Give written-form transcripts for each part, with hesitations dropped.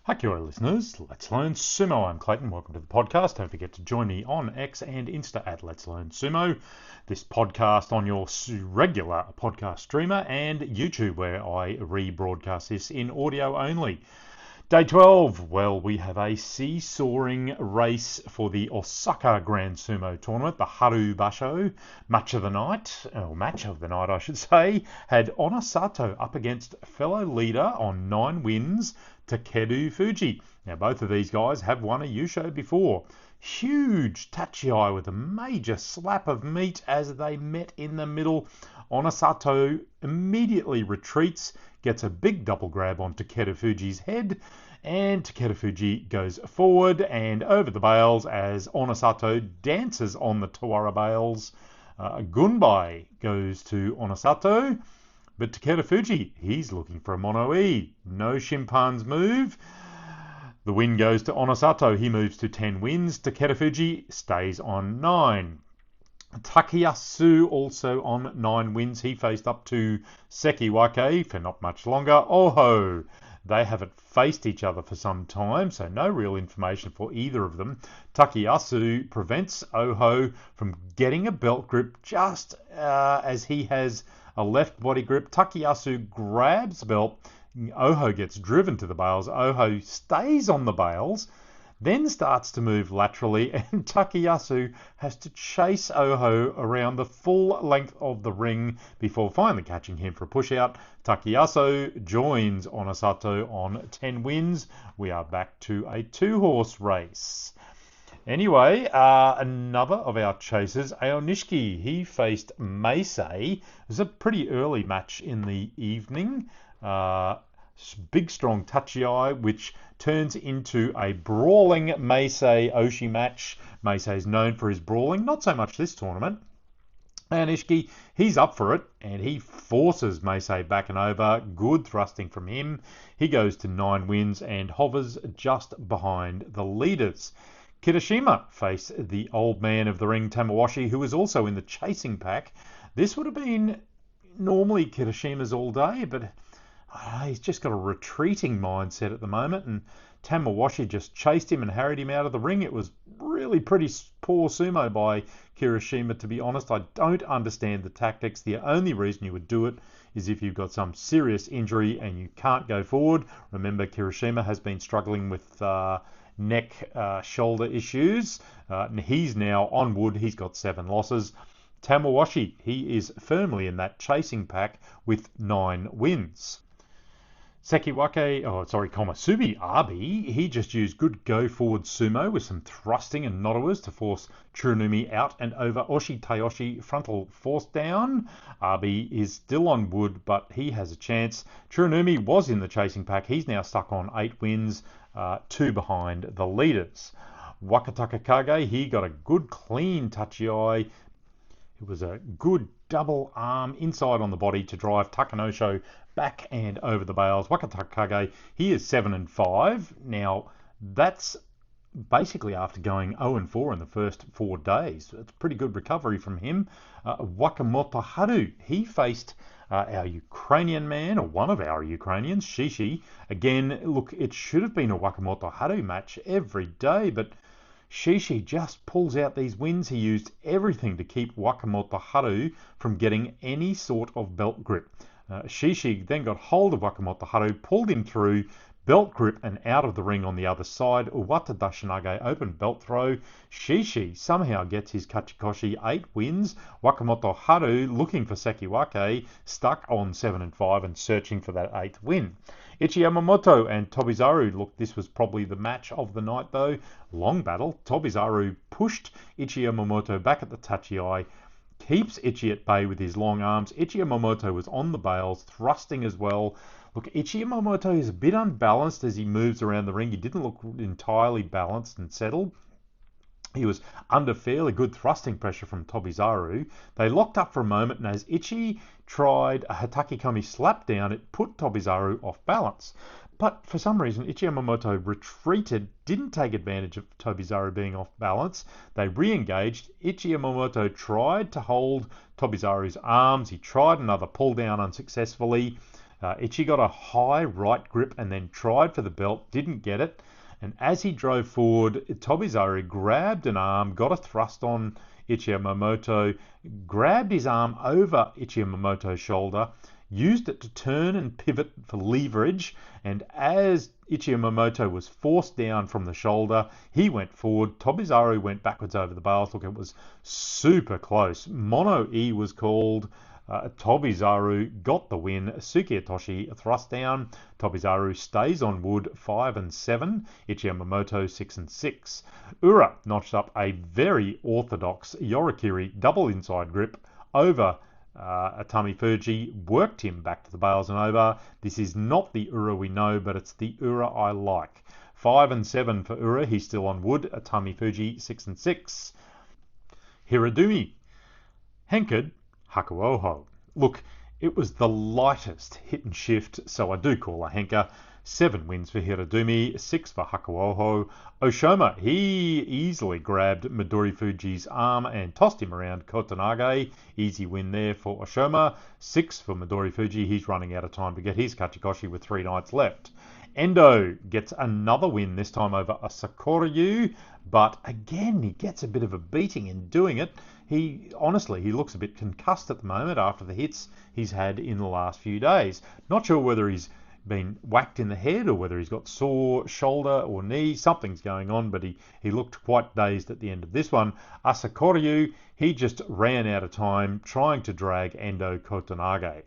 Hi, Kia ora listeners. Let's Learn Sumo. I'm Clayton. Welcome to the podcast. Don't forget to join me on X and Insta at Let's Learn Sumo. This podcast on your regular podcast streamer and YouTube, where I rebroadcast this in audio only. Day 12. Well, we have a seesawing race for the Osaka Grand Sumo Tournament. The Haru Basho match of the night, I should say, had Onosato up against fellow leader on 9 wins, Takeru Fuji. Now, both of these guys have won a Yusho before. Huge tachi with a major slap of meat as they met in the middle. Onosato immediately retreats, gets a big double grab on Takeru Fuji's head, and Takeru Fuji goes forward and over the bales as Onosato dances on the Tawara bales. Gunbai goes to Onosato, but Takeru Fuji, he's looking for a mono-e. No Shimpan's move. The win goes to Onosato. He moves to 10 wins. Takeru Fuji stays on 9. Takeyasu also on 9 wins. He faced up to Sekiwake for not much longer. Oho! They haven't faced each other for some time, so no real information for either of them. Takeyasu prevents Oho from getting a belt grip just as he has a left body grip. Takeyasu grabs the belt. Oho gets driven to the bales. Oho stays on the bales, then starts to move laterally, and Takeyasu has to chase Oho around the full length of the ring before finally catching him for a push out. Takeyasu joins Onosato on 10 wins. We are back to a 2-horse race. Anyway, another of our chasers, Aonishiki, he faced Meisei. It was a pretty early match in the evening. Big strong tachi, which turns into a brawling Meisei Oshi match. Meisei is known for his brawling, not so much this tournament. And Ishiki, he's up for it, and he forces Meisei back and over. Good thrusting from him. He goes to 9 wins and hovers just behind the leaders. Kirishima faced the old man of the ring, Tamawashi, who was also in the chasing pack. This would have been normally Kirishima's all day, but he's just got a retreating mindset at the moment, and Tamawashi just chased him and harried him out of the ring. It was really pretty poor sumo by Kirishima, to be honest. I don't understand the tactics. The only reason you would do it is if you've got some serious injury and you can't go forward. Remember, Kirishima has been struggling with neck, shoulder issues. He's now on wood. He's got 7 losses. Tamawashi, he is firmly in that chasing pack with 9 wins. Komusubi Abi, he just used good go-forward sumo with some thrusting and nodowas to force Churunumi out and over Oshi Tayoshi frontal force down. Abi is still on wood, but he has a chance. Churunumi was in the chasing pack. He's now stuck on 8 wins, 2 behind the leaders. Wakataka Kage, he got a good clean tachi. It was a good double arm inside on the body to drive Takanosho back and over the bales. Wakatakage, he is 7-5. Now, that's basically after going 0-4 in the first 4 days. It's a pretty good recovery from him. Wakamoto Haru, he faced our Ukrainian man, or one of our Ukrainians, Shishi. Again, look, it should have been a Wakamoto Haru match every day, but Shishi just pulls out these wins. He used everything to keep Wakamoto Haru from getting any sort of belt grip. Shishi then got hold of Wakamoto Haru, pulled him through, belt grip and out of the ring on the other side. Uwata Dashinage open belt throw. Shishi somehow gets his Kachikoshi, 8 wins. Wakamoto Haru looking for Sekiwake, stuck on 7-5 and searching for that 8th win. Ichi Yamamoto and Tobizaru, look, this was probably the match of the night though. Long battle. Tobizaru pushed Ichi Yamamoto back at the tachi, keeps Ichi at bay with his long arms. Ichi Yamamoto was on the bales, thrusting as well. Look, Ichi Yamamoto is a bit unbalanced as he moves around the ring. He didn't look entirely balanced and settled. He was under fairly good thrusting pressure from Tobizaru. They locked up for a moment, and as Ichi tried a Hataki Komi slap down, it put Tobizaru off balance. But for some reason, Ichi Yamamoto retreated, didn't take advantage of Tobizaru being off balance. They re-engaged. Ichi Yamamoto tried to hold Tobizaru's arms. He tried another pull down unsuccessfully. Ichi got a high right grip and then tried for the belt, didn't get it. And as he drove forward, Tobizaru grabbed an arm, got a thrust on Ichi Yamamoto, grabbed his arm over Ichi Yamamoto's shoulder, used it to turn and pivot for leverage, and as Ichi Yamamoto was forced down from the shoulder, he went forward. Tobizaru went backwards over the bars. Look, it was super close. Mono E was called. Tobizaru got the win. Suki Itoshi thrust down. Tobizaru stays on wood 5 and 7. Ichi Yamamoto 6 and 6. Ura notched up a very orthodox Yorikiri double inside grip over Atami Fuji, worked him back to the bales and over. This is not the Ura we know, but it's the Ura I like. 5 and 7 for Ura. He's still on wood. Atami Fuji 6 and 6. Hiradumi henkered Hakuoho. Look, it was the lightest hit and shift, so I do call a henker. 7 wins for Hiradumi, 6 for Hakuoho. Oshoma, he easily grabbed Midori Fuji's arm and tossed him around Kotanage. Easy win there for Oshoma. 6 for Midori Fuji. He's running out of time to get his Kachikoshi with 3 nights left. Endo gets another win, this time over a Sakuryu, but again, he gets a bit of a beating in doing it. He looks a bit concussed at the moment after the hits he's had in the last few days. Not sure whether he's been whacked in the head or whether he's got sore shoulder or knee. Something's going on, but he looked quite dazed at the end of this one. Asakoryu, he just ran out of time trying to drag Endo Kotanage.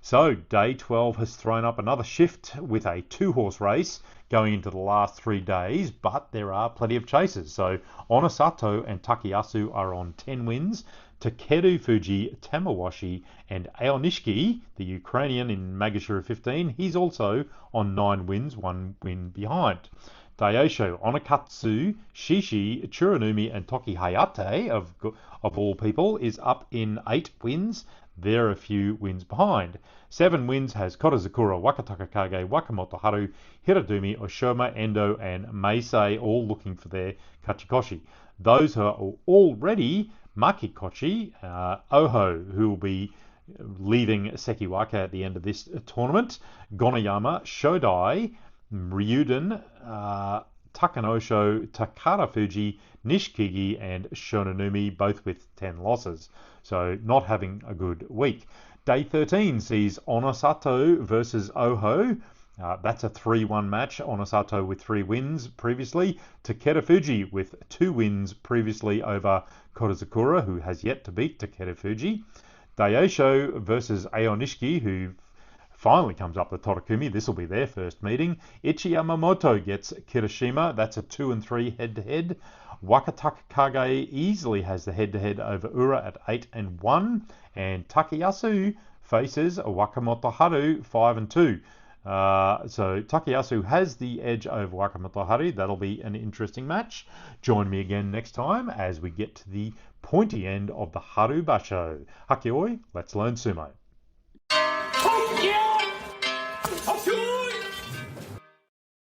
So day 12 has thrown up another shift with a 2-horse race going into the last 3 days, but there are plenty of chasers. So Onosato and Takayasu are on 10 wins. Takeru Fuji, Tamawashi, and Aonishiki, the Ukrainian in Magashira 15, he's also on 9 wins, 1 win behind. Daisho, Onakatsu, Shishi, Churanumi, and Toki Hayate, of all people, is up in 8 wins. They're a few wins behind. 7 wins has Korizakura, Wakatakakage, Wakamoto Haru, Hiradumi, Oshoma, Endo, and Meisei, all looking for their Kachikoshi. Those who are already Makikochi, Oho, who will be leaving Sekiwaka at the end of this tournament, Gonayama, Shodai, Ryuden, Takanosho, Takara Fuji, Nishikigi, and Shononumi, both with 10 losses. So not having a good week. Day 13 sees Onosato versus Oho. That's a 3-1 match. Onosato with 3 wins previously. Takeda Fuji with 2 wins previously over Korizakura, who has yet to beat Takeda Fuji. Daisho versus Aonishiki, who finally comes up the Torakumi. This will be their first meeting. Ichi Yamamoto gets Kirishima. That's a 2 and 3 head-to-head. Wakatakakage easily has the head-to-head over Ura at 8 and 1. And Takayasu faces Wakamoto Haru 5 and 2. So Takayasu has the edge over Wakamoto Haru. That'll be an interesting match. Join me again next time as we get to the pointy end of the Haru Basho. Hakioi, let's learn sumo.